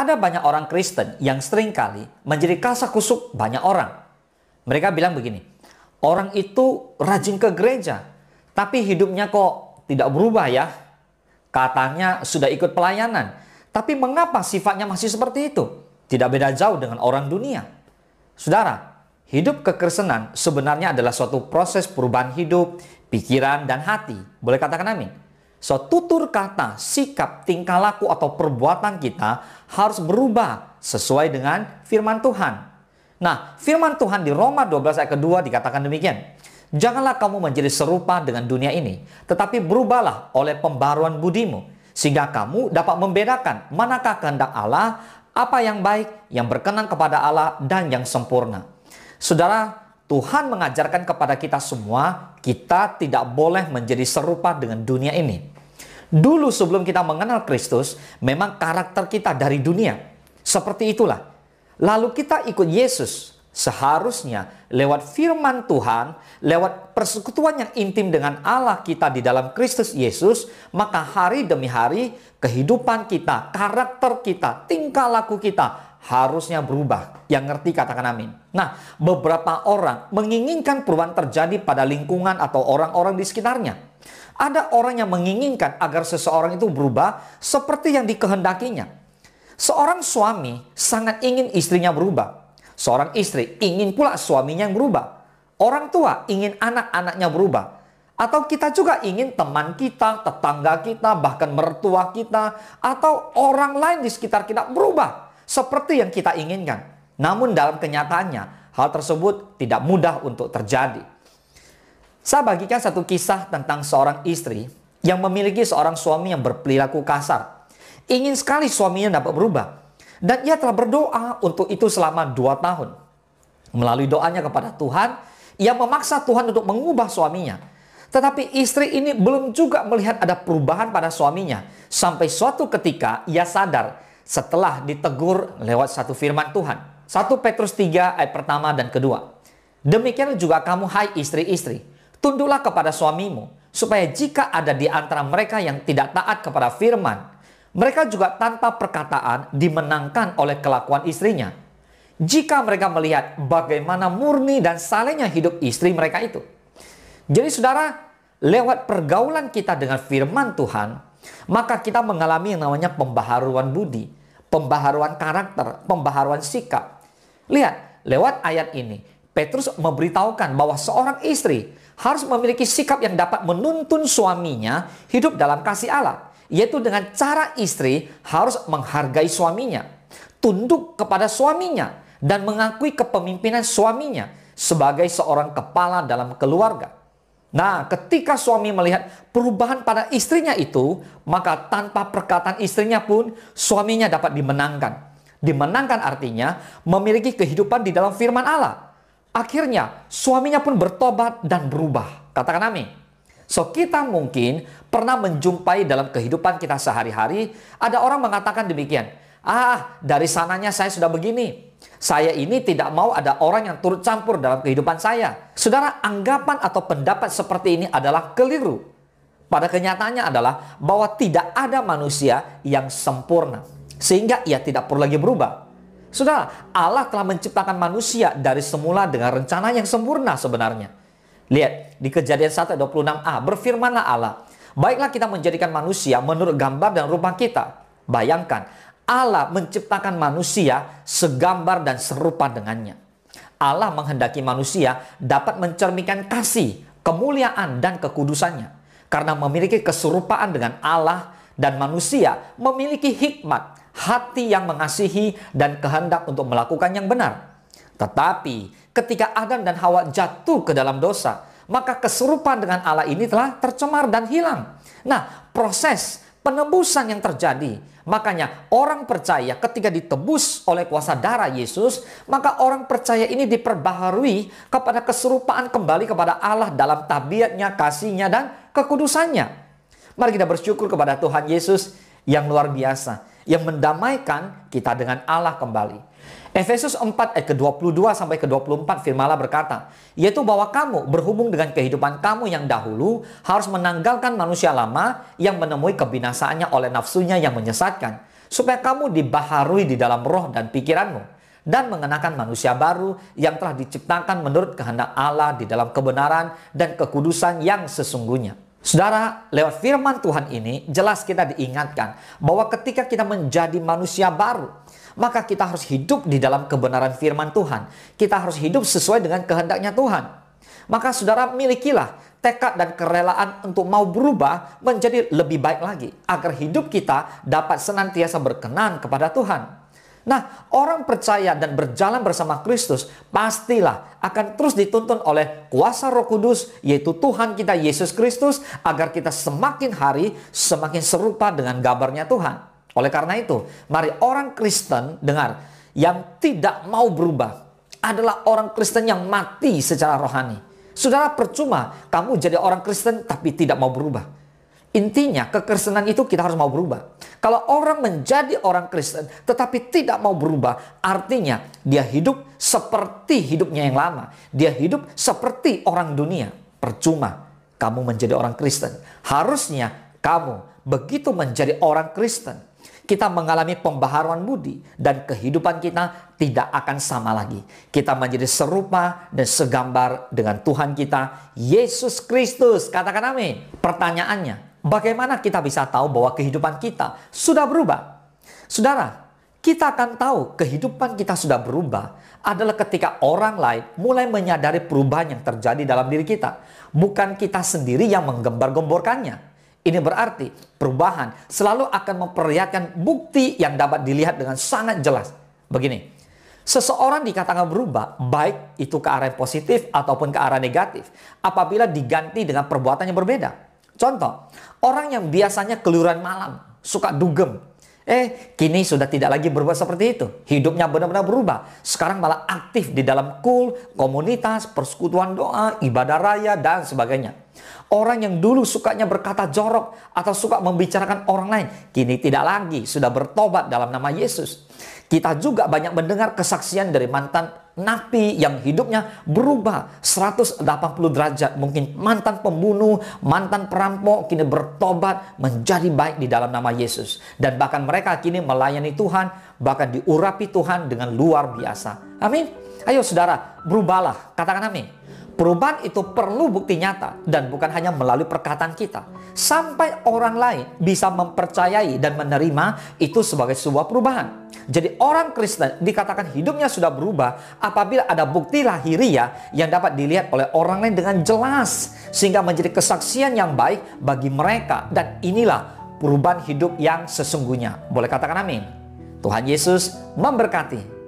Ada banyak orang Kristen yang seringkali menjadi kasakusuk banyak orang. Mereka bilang begini, orang itu rajin ke gereja, tapi hidupnya kok tidak berubah ya. Katanya sudah ikut pelayanan, tapi mengapa sifatnya masih seperti itu? Tidak beda jauh dengan orang dunia. Saudara, hidup kekristenan sebenarnya adalah suatu proses perubahan hidup, pikiran, dan hati. Boleh katakan amin? So, tutur kata, sikap, tingkah laku, atau perbuatan kita harus berubah sesuai dengan firman Tuhan. Nah, firman Tuhan di Roma 12 ayat kedua dikatakan demikian. Janganlah kamu menjadi serupa dengan dunia ini, tetapi berubahlah oleh pembaruan budimu, sehingga kamu dapat membedakan manakah kehendak Allah, apa yang baik, yang berkenan kepada Allah, dan yang sempurna. Saudara, Tuhan mengajarkan kepada kita semua, kita tidak boleh menjadi serupa dengan dunia ini. Dulu sebelum kita mengenal Kristus, memang karakter kita dari dunia. Seperti itulah. Lalu kita ikut Yesus. Seharusnya lewat firman Tuhan, lewat persekutuan yang intim dengan Allah kita di dalam Kristus Yesus, maka hari demi hari kehidupan kita, karakter kita, tingkah laku kita harusnya berubah. Yang ngerti katakan amin. Nah, beberapa orang menginginkan perubahan terjadi pada lingkungan atau orang-orang di sekitarnya. Ada orang yang menginginkan agar seseorang itu berubah seperti yang dikehendakinya. Seorang suami sangat ingin istrinya berubah. Seorang istri ingin pula suaminya yang berubah. Orang tua ingin anak-anaknya berubah. Atau kita juga ingin teman kita, tetangga kita, bahkan mertua kita, atau orang lain di sekitar kita berubah seperti yang kita inginkan. Namun dalam kenyataannya, hal tersebut tidak mudah untuk terjadi. Saya bagikan satu kisah tentang seorang istri yang memiliki seorang suami yang berperilaku kasar. Ingin sekali suaminya dapat berubah. Dan ia telah berdoa untuk itu selama 2 tahun. Melalui doanya kepada Tuhan, ia memaksa Tuhan untuk mengubah suaminya. Tetapi istri ini belum juga melihat ada perubahan pada suaminya. Sampai suatu ketika ia sadar setelah ditegur lewat satu firman Tuhan. 1 Petrus 3 ayat pertama dan kedua. Demikian juga kamu hai istri-istri, tunduklah kepada suamimu, supaya jika ada di antara mereka yang tidak taat kepada firman, mereka juga tanpa perkataan dimenangkan oleh kelakuan istrinya. Jika mereka melihat bagaimana murni dan salehnya hidup istri mereka itu. Jadi saudara, lewat pergaulan kita dengan firman Tuhan, maka kita mengalami yang namanya pembaharuan budi, pembaharuan karakter, pembaharuan sikap. Lihat, lewat ayat ini, Petrus memberitahukan bahwa seorang istri harus memiliki sikap yang dapat menuntun suaminya hidup dalam kasih Allah. Yaitu dengan cara istri harus menghargai suaminya, tunduk kepada suaminya, dan mengakui kepemimpinan suaminya sebagai seorang kepala dalam keluarga. Nah, ketika suami melihat perubahan pada istrinya itu, maka tanpa perkataan istrinya pun suaminya dapat dimenangkan. Dimenangkan artinya memiliki kehidupan di dalam firman Allah. Akhirnya suaminya pun bertobat dan berubah. Katakan amin. So, kita mungkin pernah menjumpai dalam kehidupan kita sehari-hari, ada orang mengatakan demikian, dari sananya saya sudah begini. Saya ini tidak mau ada orang yang turut campur dalam kehidupan saya. Saudara, anggapan atau pendapat seperti ini adalah keliru. Pada kenyataannya adalah bahwa tidak ada manusia yang sempurna, sehingga ia tidak perlu lagi berubah. Saudara, Allah telah menciptakan manusia dari semula dengan rencana yang sempurna sebenarnya. Lihat, di Kejadian 1:26a, berfirmanlah Allah, baiklah kita menjadikan manusia menurut gambar dan rupa kita. Bayangkan, Allah menciptakan manusia segambar dan serupa dengannya. Allah menghendaki manusia dapat mencerminkan kasih, kemuliaan, dan kekudusannya. Karena memiliki keserupaan dengan Allah, dan manusia memiliki hikmat, hati yang mengasihi, dan kehendak untuk melakukan yang benar. Tetapi ketika Adam dan Hawa jatuh ke dalam dosa, maka keserupaan dengan Allah ini telah tercemar dan hilang. Nah, proses penebusan yang terjadi, makanya orang percaya ketika ditebus oleh kuasa darah Yesus, maka orang percaya ini diperbaharui kepada keserupaan kembali kepada Allah dalam tabiatnya, kasihnya, dan kekudusannya. Mari kita bersyukur kepada Tuhan Yesus yang luar biasa, yang mendamaikan kita dengan Allah kembali. Efesus 4 ayat ke-22 sampai ke-24 firman Allah berkata, yaitu bahwa kamu berhubung dengan kehidupan kamu yang dahulu harus menanggalkan manusia lama yang menemui kebinasaannya oleh nafsunya yang menyesatkan, supaya kamu dibaharui di dalam roh dan pikiranmu, dan mengenakan manusia baru yang telah diciptakan menurut kehendak Allah di dalam kebenaran dan kekudusan yang sesungguhnya. Saudara, lewat firman Tuhan ini jelas kita diingatkan bahwa ketika kita menjadi manusia baru, maka kita harus hidup di dalam kebenaran firman Tuhan. Kita harus hidup sesuai dengan kehendaknya Tuhan. Maka saudara, milikilah tekad dan kerelaan untuk mau berubah menjadi lebih baik lagi, agar hidup kita dapat senantiasa berkenan kepada Tuhan. Nah, orang percaya dan berjalan bersama Kristus pastilah akan terus dituntun oleh kuasa Roh Kudus, yaitu Tuhan kita Yesus Kristus, agar kita semakin hari semakin serupa dengan gambarnya Tuhan. Oleh karena itu, mari orang Kristen, dengar, yang tidak mau berubah adalah orang Kristen yang mati secara rohani. Saudara, percuma kamu jadi orang Kristen tapi tidak mau berubah. Intinya, kekristenan itu kita harus mau berubah. Kalau orang menjadi orang Kristen tetapi tidak mau berubah, artinya dia hidup seperti hidupnya yang lama. Dia hidup seperti orang dunia. Percuma kamu menjadi orang Kristen. Harusnya kamu begitu menjadi orang Kristen, kita mengalami pembaharuan budi dan kehidupan kita tidak akan sama lagi. Kita menjadi serupa dan segambar dengan Tuhan kita, Yesus Kristus. Katakan amin. Pertanyaannya, bagaimana kita bisa tahu bahwa kehidupan kita sudah berubah? Saudara, kita akan tahu kehidupan kita sudah berubah adalah ketika orang lain mulai menyadari perubahan yang terjadi dalam diri kita. Bukan kita sendiri yang menggembar-gemborkannya. Ini berarti perubahan selalu akan memperlihatkan bukti yang dapat dilihat dengan sangat jelas. Begini, seseorang dikatakan berubah, baik itu ke arah yang positif ataupun ke arah negatif, apabila diganti dengan perbuatan yang berbeda. Contoh, orang yang biasanya keluyuran malam, suka dugem, kini sudah tidak lagi berbuat seperti itu. Hidupnya benar-benar berubah. Sekarang malah aktif di dalam komunitas, persekutuan doa, ibadah raya, dan sebagainya. Orang yang dulu sukanya berkata jorok atau suka membicarakan orang lain, kini tidak lagi, sudah bertobat dalam nama Yesus. Kita juga banyak mendengar kesaksian dari mantan napi yang hidupnya berubah 180 derajat. Mungkin mantan pembunuh, mantan perampok, kini bertobat menjadi baik di dalam nama Yesus. Dan bahkan mereka kini melayani Tuhan, bahkan diurapi Tuhan dengan luar biasa. Amin. Ayo saudara, berubahlah. Katakan amin. Perubahan itu perlu bukti nyata dan bukan hanya melalui perkataan kita. Sampai orang lain bisa mempercayai dan menerima itu sebagai sebuah perubahan. Jadi orang Kristen dikatakan hidupnya sudah berubah apabila ada bukti lahiriah yang dapat dilihat oleh orang lain dengan jelas. Sehingga menjadi kesaksian yang baik bagi mereka. Dan inilah perubahan hidup yang sesungguhnya. Boleh katakan amin. Tuhan Yesus memberkati.